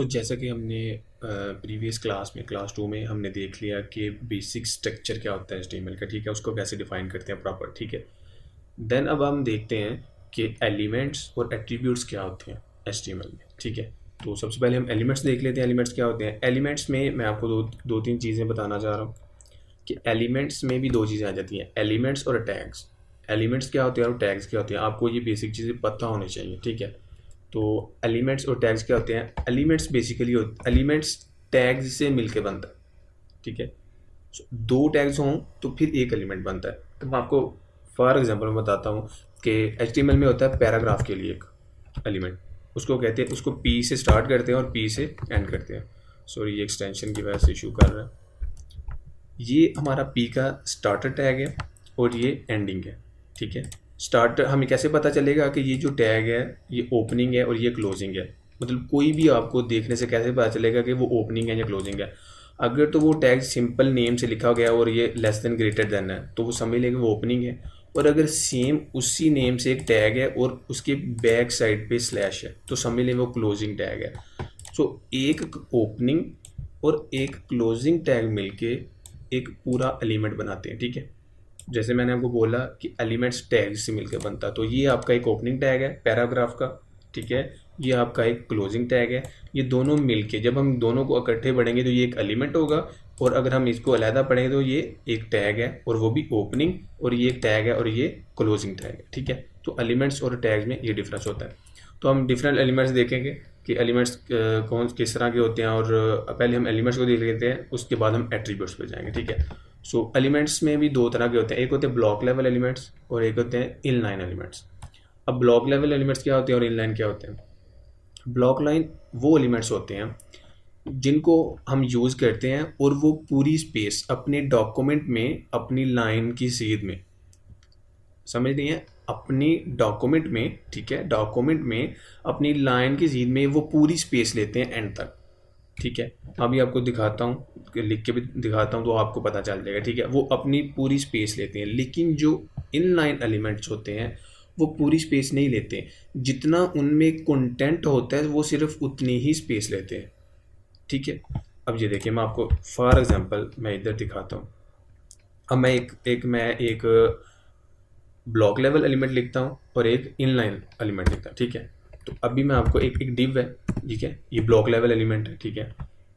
जैसा कि हमने प्रीवियस क्लास में क्लास 2 में हमने देख लिया कि बेसिक स्ट्रक्चर क्या होता है एचटीएमएल का, ठीक है, उसको कैसे डिफाइन करते हैं प्रॉपर, ठीक है। देन अब हम देखते हैं कि एलिमेंट्स और एट्रीब्यूट्स क्या होते हैं एचटीएमएल में, ठीक है। तो सबसे पहले हम एलिमेंट्स देख लेते हैं। एलिमेंट्स क्या होते हैं? एलिमेंट्स में मैं आपको दो तीन चीज़ें बताना चाह रहा हूँ कि एलिमेंट्स में भी दो चीज़ें आ जाती हैं, एलिमेंट्स और टैग्स। एलिमेंट्स क्या होते हैं और टैग्स क्या होते हैं, आपको ये बेसिक चीज़ें पता होनी चाहिए, ठीक है। तो एलिमेंट्स और टैग्स क्या होते हैं? एलिमेंट्स बेसिकली एलिमेंट्स टैग्स से मिलके बनता है, ठीक है। दो टैग्स हों तो फिर एक एलिमेंट बनता है। तो मैं आपको फॉर एग्जांपल में बताता हूँ कि एचटीएमएल में होता है पैराग्राफ के लिए एक एलिमेंट, उसको कहते हैं, उसको पी से स्टार्ट करते हैं और पी से एंड करते हैं। सॉरी, ये एक्सटेंशन की वजह से इशू कर रहा है। ये हमारा पी का स्टार्टर टैग है और ये एंडिंग है, ठीक है। स्टार्टर हमें कैसे पता चलेगा कि ये जो टैग है ये ओपनिंग है और ये क्लोजिंग है? मतलब कोई भी आपको देखने से कैसे पता चलेगा कि वो ओपनिंग है या क्लोजिंग है? अगर तो वो टैग सिंपल नेम से लिखा गया और ये लेस देन ग्रेटर देन है तो वो समझ लेंगे वो ओपनिंग है। और अगर सेम उसी नेम से एक टैग है और उसके बैक साइड पे स्लैश है तो समझ लेंगे वो क्लोजिंग टैग है। सो एक ओपनिंग और एक क्लोजिंग टैग मिलके एक पूरा एलिमेंट बनाते हैं, ठीक है। जैसे मैंने आपको बोला कि एलिमेंट्स टैग से मिलकर बनता है, तो ये आपका एक ओपनिंग टैग है पैराग्राफ का, ठीक है। ये आपका एक क्लोजिंग टैग है। ये दोनों मिलके जब हम दोनों को इकट्ठे पढ़ेंगे तो ये एक एलिमेंट होगा, और अगर हम इसको अलहदा पढ़ेंगे तो ये एक टैग है और वो भी ओपनिंग, और ये एक टैग है और ये क्लोजिंग टैग है, ठीक है। तो एलिमेंट्स और टैग्स में ये डिफरेंस होता है। तो हम डिफरेंट एलिमेंट्स देखेंगे कि एलिमेंट्स कौन किस तरह के होते हैं, और पहले हम एलिमेंट्स को देख लेते हैं, उसके बाद हम एट्रीब्यूट्स पे जाएंगे, ठीक है। सो एलिमेंट्स में भी दो तरह के होते हैं, एक होते हैं ब्लॉक लेवल एलिमेंट्स और एक होते हैं इनलाइन एलिमेंट्स। अब ब्लॉक लेवल एलिमेंट्स क्या होते हैं और इनलाइन क्या होते हैं? ब्लॉक लाइन वो एलिमेंट्स होते हैं जिनको हम यूज़ करते हैं और वो पूरी स्पेस अपने डॉक्यूमेंट में अपनी लाइन की सीध में, समझ रही हैं, अपनी डॉक्यूमेंट में, ठीक है, डॉक्यूमेंट में अपनी लाइन की सीध में वो पूरी स्पेस लेते हैं एंड तक, ठीक है। अभी आपको दिखाता हूँ, लिख के भी दिखाता हूँ तो आपको पता चल जाएगा, ठीक है। वो अपनी पूरी स्पेस लेते हैं, लेकिन जो इनलाइन एलिमेंट्स होते हैं वो पूरी स्पेस नहीं लेते। जितना उनमें कंटेंट होता है वो सिर्फ उतनी ही स्पेस लेते हैं, ठीक है। अब ये देखिए, मैं आपको फॉर एग्जांपल मैं इधर दिखाता हूँ। अब मैं एक ब्लॉक लेवल एलिमेंट लिखता हूँ और एक इनलाइन एलिमेंट लिखता हूँ, ठीक है। तो अभी मैं आपको एक डिव है, ठीक है, ये ब्लॉक लेवल एलिमेंट है, ठीक है।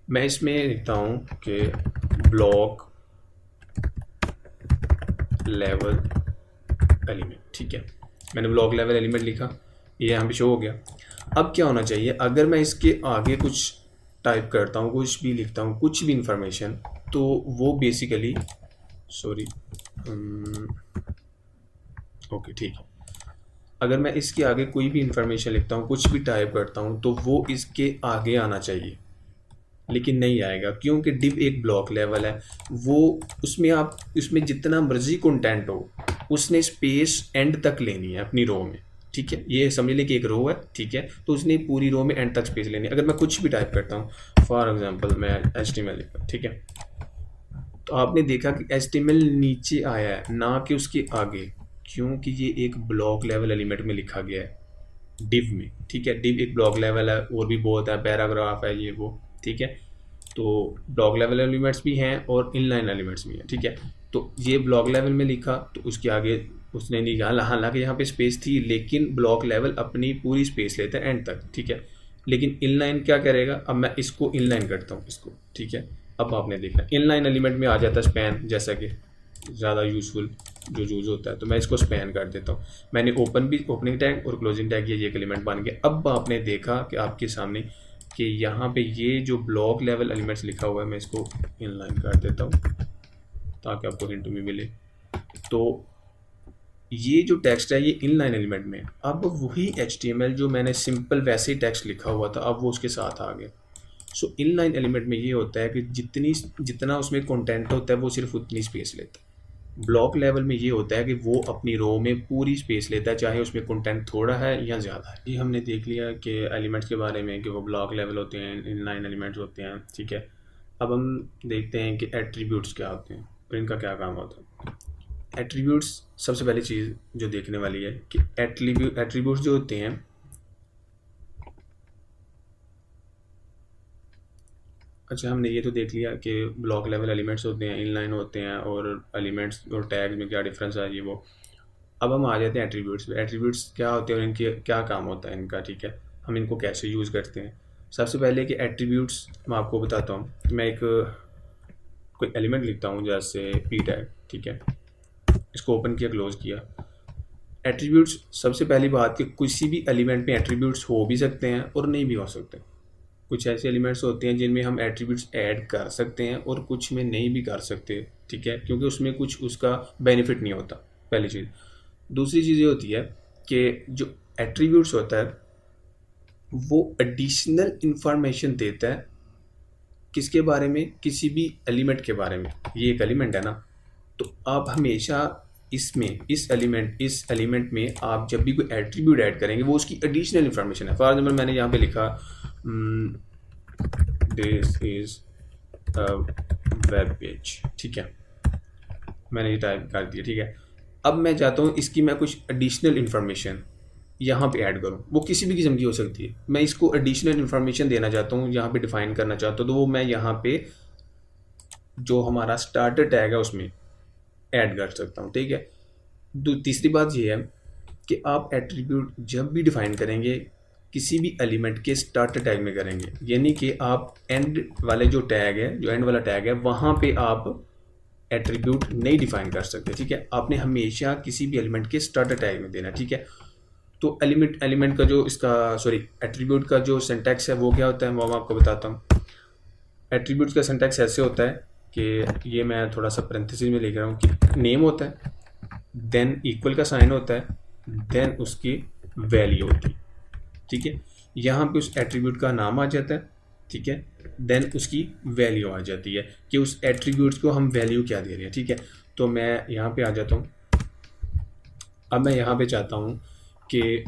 मैं इसमें लिखता हूँ कि ब्लॉक लेवल एलिमेंट, ठीक है। मैंने ब्लॉक लेवल एलिमेंट लिखा, ये यहाँ पे शो हो गया। अब क्या होना चाहिए, अगर मैं इसके आगे कुछ टाइप करता हूँ, कुछ भी लिखता हूँ, कुछ भी इंफॉर्मेशन, तो वो बेसिकली, सॉरी, ओके, ठीक है, अगर मैं इसके आगे कोई भी इंफॉर्मेशन लिखता हूँ, कुछ भी टाइप करता हूँ, तो वो इसके आगे आना चाहिए, लेकिन नहीं आएगा क्योंकि डिव एक ब्लॉक लेवल है। वो उसमें आप उसमें जितना मर्जी कंटेंट हो उसने स्पेस एंड तक लेनी है अपनी रो में, ठीक है। ये समझ लें कि एक रो है, ठीक है, तो उसने पूरी रो में एंड तक स्पेस लेनी है। अगर मैं कुछ भी टाइप करता हूँ, फॉर एग्जांपल मैं HTML लिखता हूँ, ठीक है, तो आपने देखा कि HTML नीचे आया है ना कि उसके आगे, क्योंकि ये एक ब्लॉक लेवल एलिमेंट में लिखा गया है डिव में, ठीक है। डिव एक ब्लॉक लेवल है, और भी बहुत है, पैराग्राफ है, ये वो, ठीक है। तो ब्लॉक लेवल एलिमेंट्स भी हैं और इनलाइन एलिमेंट्स भी हैं, ठीक है। तो ये ब्लॉक लेवल में लिखा तो उसके आगे उसने नहीं कहा, हालांकि यहाँ पे स्पेस थी, लेकिन ब्लॉक लेवल अपनी पूरी स्पेस लेता है एंड तक, ठीक है। लेकिन इनलाइन क्या करेगा, अब मैं इसको इनलाइन करता हूँ इसको, ठीक है। अब आपने देखना इनलाइन एलिमेंट में आ जाता है स्पैन, जैसा कि ज़्यादा यूजफुल जो यूज होता है, तो मैं इसको स्पैन कर देता हूँ। मैंने ओपनिंग टैग और क्लोजिंग टैग ये एक एलिमेंट बन गया। अब आपने देखा कि आपके सामने कि यहाँ पे ये जो ब्लॉक लेवल एलिमेंट्स लिखा हुआ है, मैं इसको इनलाइन कर देता हूँ ताकि आपको हिंट भी मिले। तो ये जो टेक्स्ट है ये इनलाइन एलिमेंट में, अब वही HTML जो मैंने सिंपल वैसे ही टेक्स्ट लिखा हुआ था अब वो उसके साथ आ गया। सो इनलाइन एलिमेंट में ये होता है कि जितना उसमें कंटेंट होता है वो सिर्फ उतनी स्पेस लेता है। ब्लॉक लेवल में ये होता है कि वो अपनी रो में पूरी स्पेस लेता है, चाहे उसमें कंटेंट थोड़ा है या ज़्यादा है। ये हमने देख लिया कि एलिमेंट्स के बारे में कि वो ब्लॉक लेवल होते हैं, इनलाइन एलिमेंट्स होते हैं, ठीक है। अब हम देखते हैं कि एट्रीब्यूट्स क्या होते हैं और इनका क्या काम होता है। एट्रीब्यूट्स, सबसे पहली चीज़ जो देखने वाली है कि एट्रीब्यूट्स जो होते हैं अच्छा, हमने ये तो देख लिया कि ब्लॉक लेवल एलिमेंट्स होते हैं, इनलाइन होते हैं, और एलिमेंट्स और टैग्स में क्या डिफरेंस है ये वो। अब हम आ जाते हैं एट्रीब्यूट्स पे। एट्रीब्यूट्स क्या होते हैं और इनके क्या काम होता है इनका, ठीक है, हम इनको कैसे यूज़ करते हैं। सबसे पहले कि एट्रीब्यूट्स मैं आपको बताता हूँ। मैं एक कोई एलिमेंट लिखता हूँ जैसे पी टैग, ठीक है, इसको ओपन किया, क्लोज किया। एट्रीब्यूट्स, सबसे पहली बात कि किसी भी एलिमेंट में एट्रीब्यूट्स हो भी सकते हैं और नहीं भी हो सकते। कुछ ऐसे एलिमेंट्स होते हैं जिनमें हम एट्रीब्यूट्स ऐड कर सकते हैं और कुछ में नहीं भी कर सकते, ठीक है, क्योंकि उसमें कुछ उसका बेनिफिट नहीं होता, पहली चीज़। दूसरी चीज़ ये होती है कि जो एट्रीब्यूट्स होता है वो एडिशनल इंफॉर्मेशन देता है किसके बारे में, किसी भी एलिमेंट के बारे में। ये एक एलिमेंट है ना, तो आप हमेशा इसमें इस एलिमेंट में आप जब भी कोई एट्रीब्यूट ऐड करेंगे वो उसकी एडिशनल इंफॉर्मेशन है। फॉर एग्जाम्पल मैंने यहाँ पे लिखा this is a web page, ठीक है, मैंने ये टाइप कर दिया, ठीक है। अब मैं चाहता हूँ इसकी मैं कुछ एडिशनल इन्फॉर्मेशन यहाँ पे ऐड करूँ, वो किसी भी किस्म की हो सकती है। मैं इसको एडिशनल इन्फॉर्मेशन देना चाहता हूँ, यहाँ पे डिफाइन करना चाहता हूँ, तो वो मैं यहाँ पे जो हमारा स्टार्टर टैग है उसमें ऐड कर सकता हूँ, ठीक है। तीसरी बात ये है कि आप एट्रीब्यूट जब भी डिफाइन करेंगे किसी भी एलिमेंट के स्टार्टर टैग में करेंगे, यानी कि आप एंड वाले जो टैग है, जो एंड वाला टैग है, वहाँ पे आप एट्रीब्यूट नहीं डिफाइन कर सकते, ठीक है। आपने हमेशा किसी भी एलिमेंट के स्टार्टर टैग में देना, ठीक है। तो एलिमेंट का जो इसका एट्रीब्यूट का जो सिंटैक्स है वो क्या होता है वो मैं आपको बताता हूँ। एट्रीब्यूट का सिंटैक्स ऐसे होता है कि ये मैं थोड़ा सा पैरेंथेसिस में लिख रहा हूँ कि नेम होता है, देन इक्वल का साइन होता है, देन उसकी वैल्यू होती है, ठीक है। यहाँ पे उस एट्रीब्यूट का नाम आ जाता है, ठीक है, देन उसकी वैल्यू आ जाती है कि उस एट्रीब्यूट को हम वैल्यू क्या दे रहे हैं, ठीक है। तो मैं यहाँ पे आ जाता हूँ। अब मैं यहाँ पे चाहता हूँ कि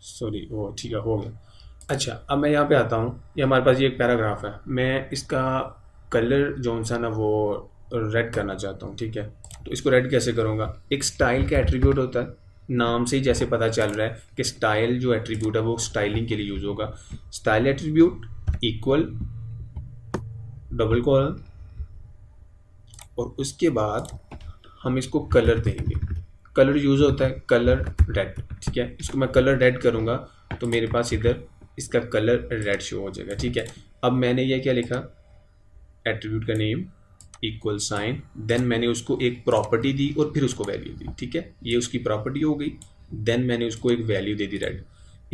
सॉरी वो ठीक है, हो गया। अच्छा, अब मैं यहाँ पे आता हूँ, ये हमारे पास ये एक पैराग्राफ है, मैं इसका कलर जो सा ना वो रेड करना चाहता हूँ, ठीक है। तो इसको रेड कैसे करूँगा, एक स्टाइल का एट्रीब्यूट होता है, नाम से ही जैसे पता चल रहा है कि स्टाइल जो एट्रीब्यूट है वो स्टाइलिंग के लिए यूज़ होगा। Style attribute equal double colon, और उसके बाद हम इसको कलर देंगे। कलर यूज़ होता है कलर रेड, ठीक है। इसको मैं कलर रेड करूँगा तो मेरे पास इधर इसका कलर रेड शो हो जाएगा, ठीक है। अब मैंने ये क्या लिखा, एट्रीब्यूट का नेम इक्वल साइन, देन मैंने उसको एक प्रॉपर्टी दी और फिर उसको वैल्यू दी, ठीक है, ये उसकी प्रॉपर्टी हो गई। देन मैंने उसको एक वैल्यू दे दी रेड,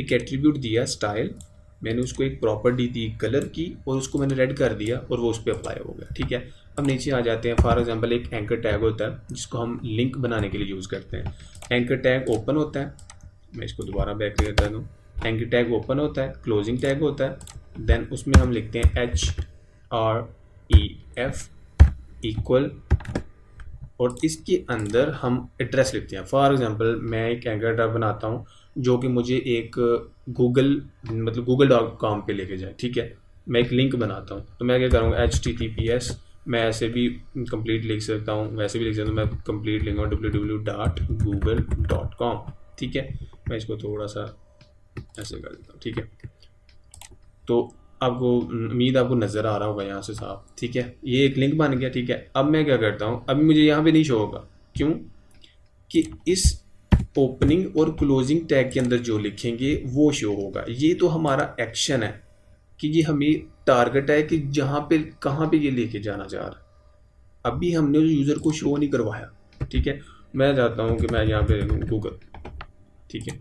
एक एट्रीब्यूट दिया स्टाइल, मैंने उसको एक प्रॉपर्टी दी कलर की और उसको मैंने रेड कर दिया और वो उस पर अप्लाई हो गया, ठीक है। अब नीचे आ जाते हैं। फॉर एग्जांपल एक एंकर टैग होता है जिसको हम लिंक बनाने के लिए यूज़ करते हैं। एंकर टैग ओपन होता है, मैं इसको दोबारा बैक करता हूँ। एंकर टैग ओपन होता है, क्लोजिंग टैग होता है, देन उसमें हम लिखते हैं HREF इक्वल, और इसके अंदर हम एड्रेस लिखते हैं। फॉर एग्जांपल मैं एक एंकर टैग बनाता हूँ जो कि मुझे एक google.com पे लेके जाए, ठीक है। मैं एक लिंक बनाता हूँ तो मैं क्या करूँगा, HTTPS, मैं ऐसे भी कंप्लीट लिख सकता हूँ, वैसे भी लिख सकता हूँ, मैं कंप्लीट लिखूँगा www.google.com, ठीक है। मैं इसको थोड़ा सा ऐसे कर देता हूँ, ठीक है। तो आपको उम्मीद आपको नज़र आ रहा होगा यहाँ से साफ, ठीक है। ये एक लिंक बन गया, ठीक है। अब मैं क्या करता हूँ, अभी मुझे यहाँ पे नहीं शो होगा, क्यों कि इस ओपनिंग और क्लोजिंग टैग के अंदर जो लिखेंगे वो शो होगा। ये तो हमारा एक्शन है कि ये हमें टारगेट है कि जहाँ पे कहाँ पे ये लेके जाना चाह रहा है। अभी हमने उस यूज़र को शो नहीं करवाया, ठीक है। मैं चाहता हूँ कि मैं यहाँ पे गूगल, ठीक है।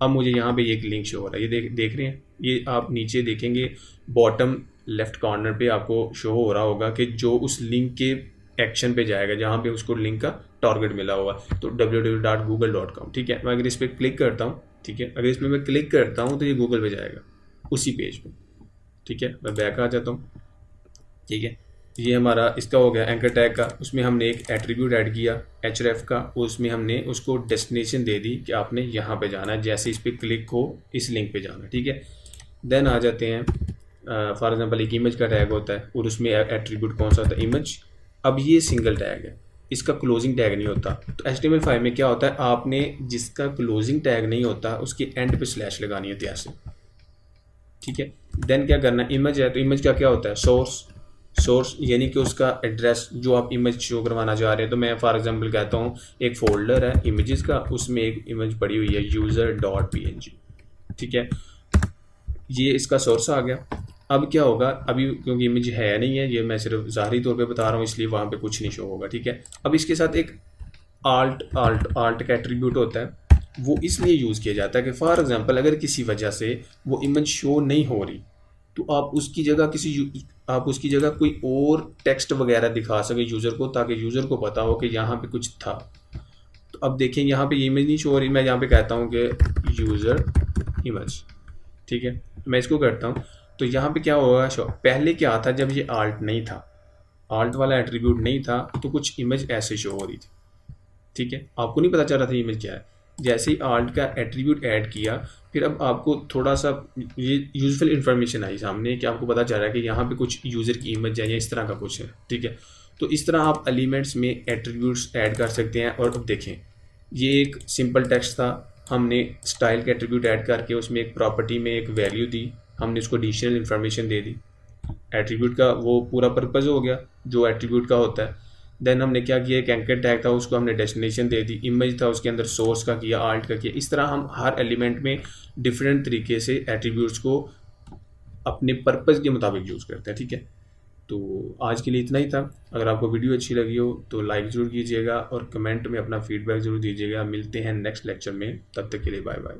अब मुझे यहाँ पे एक लिंक शो हो रहा है, ये देख रहे हैं, ये आप नीचे देखेंगे बॉटम लेफ्ट कॉर्नर पे आपको शो हो रहा होगा कि जो उस लिंक के एक्शन पे जाएगा जहाँ पे उसको लिंक का टारगेट मिला हुआ, तो www.google.com, ठीक है। मैं अगर इस पर क्लिक करता हूँ, ठीक है, अगर इसमें मैं क्लिक करता हूँ तो ये गूगल पे जाएगा उसी पेज पे, ठीक है। मैं बैक आ जाता हूँ, ठीक है। ये हमारा इसका हो गया एंकर टैग का, उसमें हमने एक एट्रीब्यूट ऐड किया href का, उसमें हमने उसको डेस्टिनेशन दे दी कि आपने यहाँ पे जाना है, जैसे इस पर क्लिक हो इस लिंक पे जाना है, ठीक है। देन आ जाते हैं, फॉर एग्जांपल एक इमेज का टैग होता है और उसमें एट्रीब्यूट कौन सा होता है, इमेज। अब ये सिंगल टैग है, इसका क्लोजिंग टैग नहीं होता। तो HTML5 में क्या होता है, आपने जिसका क्लोजिंग टैग नहीं होता उसके एंड पे स्लैश लगानी है, जैसे, ठीक है। देन क्या करना है, इमेज है तो इमेज का क्या होता है, सोर्स यानी कि उसका एड्रेस जो आप इमेज शो करवाना चाह रहे हैं। तो मैं फॉर एग्जांपल कहता हूँ एक फोल्डर है इमेजेस का, उसमें एक इमेज पड़ी हुई है user.png, ठीक है, ये इसका सोर्स आ गया। अब क्या होगा, अभी क्योंकि इमेज है नहीं है, ये मैं सिर्फ ज़ाहरी तौर पे बता रहा हूँ इसलिए वहाँ पे कुछ नहीं शो होगा, ठीक है। अब इसके साथ एक आल्ट का एट्रीब्यूट होता है, वो इसलिए यूज़ किया जाता है कि फॉर एग्जांपल अगर किसी वजह से वो इमेज शो नहीं हो रही तो आप उसकी जगह कोई और टेक्स्ट वगैरह दिखा सके यूज़र को, ताकि यूज़र को पता हो कि यहाँ पे कुछ था। तो अब देखें यहाँ पे इमेज नहीं शो हो रही, मैं यहाँ पे कहता हूँ कि यूज़र इमेज, ठीक है, मैं इसको करता हूँ। तो यहाँ पे क्या होगा शो, पहले क्या था जब ये आल्ट नहीं था, आल्ट वाला एट्रीब्यूट नहीं था तो कुछ इमेज ऐसे शो हो रही थी, ठीक है, आपको नहीं पता चल रहा था इमेज क्या है। जैसे ही आल्ट का एट्रीब्यूट ऐड किया, फिर अब आपको थोड़ा सा ये यूजफुल इन्फॉर्मेशन आई सामने कि आपको पता चल रहा है कि यहाँ पे कुछ यूज़र की इमेज है या इस तरह का कुछ है, ठीक है। तो इस तरह आप एलिमेंट्स में एट्रीब्यूट्स ऐड कर सकते हैं। और अब देखें, ये एक सिंपल टेक्स्ट था, हमने स्टाइल के एट्रीब्यूट ऐड करके उसमें एक प्रॉपर्टी में एक वैल्यू दी, हमने उसको एडिशनल इन्फॉर्मेशन दे दी, एट्रीब्यूट का वो पूरा पर्पज़ हो गया जो एट्रीब्यूट का होता है। देन हमने क्या किया, एक एंकर टैग था उसको हमने डेस्टिनेशन दे दी, इमेज था उसके अंदर सोर्स का किया, आल्ट का किया। इस तरह हम हर एलिमेंट में डिफरेंट तरीके से एट्रीब्यूट्स को अपने पर्पज़ के मुताबिक यूज़ करते हैं, ठीक है। तो आज के लिए इतना ही था। अगर आपको वीडियो अच्छी लगी हो तो लाइक ज़रूर कीजिएगा और कमेंट में अपना फीडबैक ज़रूर दीजिएगा। मिलते हैं नेक्स्ट लेक्चर में, तब तक के लिए बाय बाय।